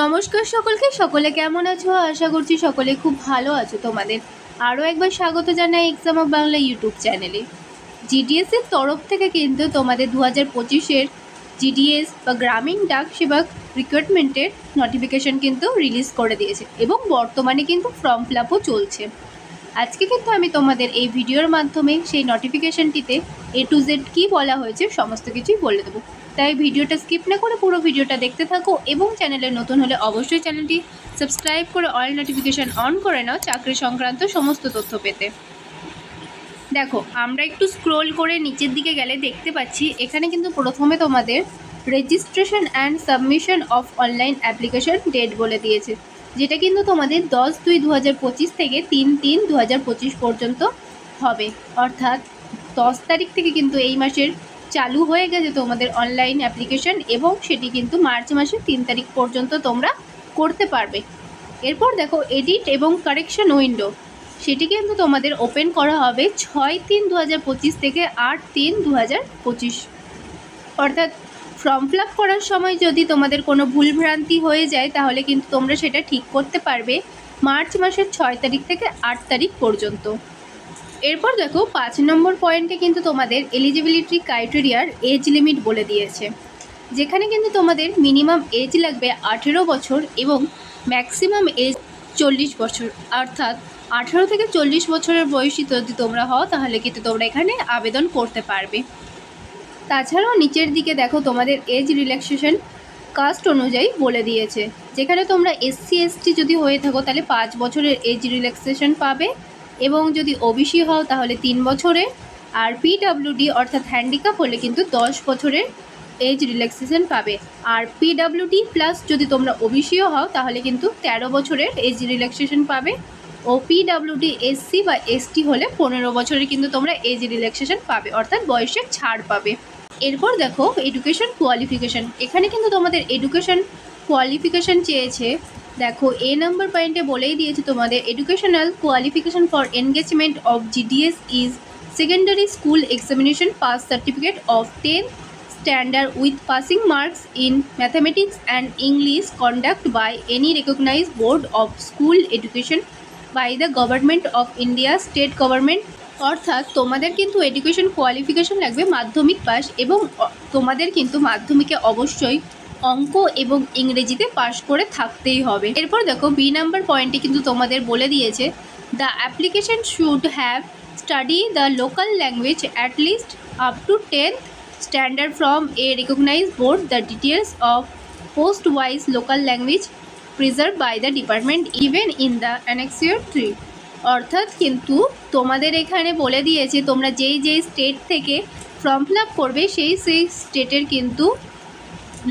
নমস্কার সকলকে। সকলে কেমন আছো? আশা করছি সকলে খুব ভালো আছো। তোমাদের আরও একবার স্বাগত জানাই এক্সাম অফ বাংলা ইউটিউব চ্যানেলে। জিডিএসের তরফ থেকে কিন্তু তোমাদের 2025-এর জিডিএস বা গ্রামীণ ডাক সেবক রিক্রুটমেন্টের নোটিফিকেশন কিন্তু রিলিজ করে দিয়েছে এবং বর্তমানে কিন্তু ফর্ম ফিল আপও চলছে। আজকে কিন্তু আমি তোমাদের এই ভিডিওর মাধ্যমে সেই নোটিফিকেশনটিতে A to Z কী বলা হয়েছে সমস্ত কিছুই বলে দেবো। তাই ভিডিওটা স্কিপ না করে পুরো ভিডিওটা দেখতে থাকো এবং চ্যানেলে নতুন হলে অবশ্যই চ্যানেলটি সাবস্ক্রাইব করে অল নোটিফিকেশান অন করে নাও চাকরি সংক্রান্ত সমস্ত তথ্য পেতে। দেখো, আমরা একটু স্ক্রোল করে নিচের দিকে গেলে দেখতে পাচ্ছি এখানে কিন্তু প্রথমে তোমাদের registration and submission of online application date বলে দিয়েছে, যেটা কিন্তু তোমাদের 10/2/2025 থেকে 3/3/2025 পর্যন্ত হবে। অর্থাৎ 10 তারিখ থেকে কিন্তু এই মাসের চালু হয়ে গেছে তোমাদের অনলাইন অ্যাপ্লিকেশন এবং সেটি কিন্তু মার্চ মাসের 3 তারিখ পর্যন্ত তোমরা করতে পারবে। এরপর দেখো এডিট এবং কারেকশন উইন্ডো, সেটি কিন্তু তোমাদের ওপেন করা হবে 6/3/2025 থেকে 8/3/2025। অর্থাৎ ফর্ম ফিল আপ করার সময় যদি তোমাদের কোনো ভুলভ্রান্তি হয়ে যায় তাহলে কিন্তু তোমরা সেটা ঠিক করতে পারবে মার্চ মাসের 6 তারিখ থেকে 8 তারিখ পর্যন্ত। এরপর দেখো 5 নম্বর পয়েন্টে কিন্তু তোমাদের এলিজিবিলিটি ক্রাইটেরিয়ার এজ লিমিট বলে দিয়েছে, যেখানে কিন্তু তোমাদের মিনিমাম এজ লাগবে 18 বছর এবং ম্যাক্সিমাম এজ 40 বছর। অর্থাৎ 18 থেকে 40 বছরের বয়সী যদি তোমরা হও তাহলে কিন্তু তোমরা এখানে আবেদন করতে পারবে। তাছাড়াও নিচের দিকে দেখো তোমাদের এজ রিল্যাক্সেশন কাস্ট অনুযায়ী বলে দিয়েছে, যেখানে তোমরা SC ST যদি হয়ে থাকো তাহলে 5 বছরের এজ রিল্যাক্সেশন পাবে এবং যদি OBC হও তাহলে 3 বছরের, আর PWD অর্থাৎ হ্যান্ডিক্যাপ হলে কিন্তু 10 বছরের এজ রিল্যাক্সেশন পাবে। আর PWD প্লাস যদি তোমরা OBCও হও তাহলে কিন্তু 13 বছরের এজ রিল্যাক্সেশন পাবে ও PWD SC বা ST হলে 15 বছরের কিন্তু তোমরা এজ রিল্যাক্সেশন পাবে, অর্থাৎ বয়সের ছাড় পাবে। এরপর দেখো এডুকেশন কোয়ালিফিকেশান, এখানে কিন্তু তোমাদের এডুকেশন কোয়ালিফিকেশান চেয়েছে। দেখো A নাম্বার পয়েন্টে বলেই দিয়েছে তোমাদের educational qualification for engagement of GDS is secondary school examination pass certificate of 10th standard with passing marks in mathematics and English conduct by any recognised board of school education by the government of India state government. অর্থাৎ তোমাদের কিন্তু education qualification লাগবে মাধ্যমিক pass এবং তোমাদের কিন্তু মাধ্যমিকে অবশ্যই অঙ্ক এবং ইংরেজিতে পাশ করে থাকতেই হবে। এরপর দেখো B নাম্বার পয়েন্টে কিন্তু তোমাদের বলে দিয়েছে the application should have study the local language at least up to 10th standard from a recognised board. The details of post wise local language preserve by the department even in the annexure 3। অর্থাৎ কিন্তু তোমাদের এখানে বলে দিয়েছে তোমরা যেই state থেকে form fill up করবে সেই স্টেটের কিন্তু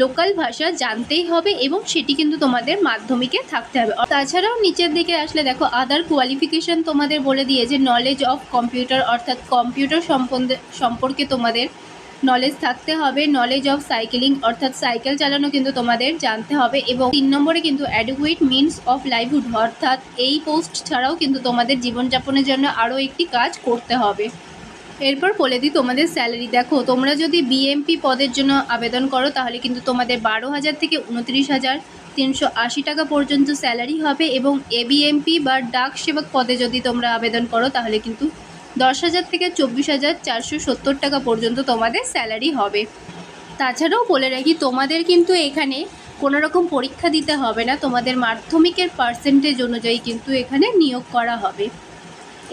লোকাল ভাষা জানতেই হবে এবং সেটি কিন্তু তোমাদের মাধ্যমিকে থাকতে হবে। তাছাড়াও নিচের দিকে আসলে দেখো আদার কোয়ালিফিকেশান তোমাদের বলে দিয়েছে নলেজ অফ কম্পিউটার, অর্থাৎ কম্পিউটার সম্পর্কে তোমাদের নলেজ থাকতে হবে। নলেজ অফ সাইকেলিং, অর্থাৎ সাইকেল চালানো কিন্তু তোমাদের জানতে হবে এবং 3 নম্বরে কিন্তু অ্যাডুকুয়েট মিনস অফ লাইভহুড, অর্থাৎ এই পোস্ট ছাড়াও কিন্তু তোমাদের জীবনযাপনের জন্য আরও একটি কাজ করতে হবে। এরপর বলে দিই তোমাদের স্যালারি। দেখো তোমরা যদি BMP পদের জন্য আবেদন করো তাহলে কিন্তু তোমাদের 12,000 থেকে 29,380 টাকা পর্যন্ত স্যালারি হবে এবং ABMP বা ডাক সেবক পদে যদি তোমরা আবেদন করো তাহলে কিন্তু 10,000 থেকে 24,470 টাকা পর্যন্ত তোমাদের স্যালারি হবে। তাছাড়াও বলে রাখি তোমাদের কিন্তু এখানে কোনো রকম পরীক্ষা দিতে হবে না, তোমাদের মাধ্যমিকের পার্সেন্টেজ অনুযায়ী কিন্তু এখানে নিয়োগ করা হবে।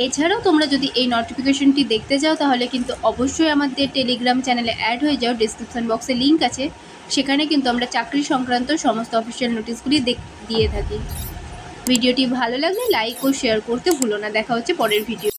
এছাড়াও তোমরা যদি এই নোটিফিকেশনটি দেখতে চাও তাহলে কিন্তু অবশ্যই আমাদের টেলিগ্রাম চ্যানেলে অ্যাড হয়ে যাও। ডিসক্রিপশন বক্সে লিঙ্ক আছে, সেখানে কিন্তু আমরা চাকরি সংক্রান্ত সমস্ত অফিসিয়াল নোটিশগুলি দিয়ে থাকি। ভিডিওটি ভালো লাগলে লাইক ও শেয়ার করতে ভুলো না। দেখা হচ্ছে পরের ভিডিও।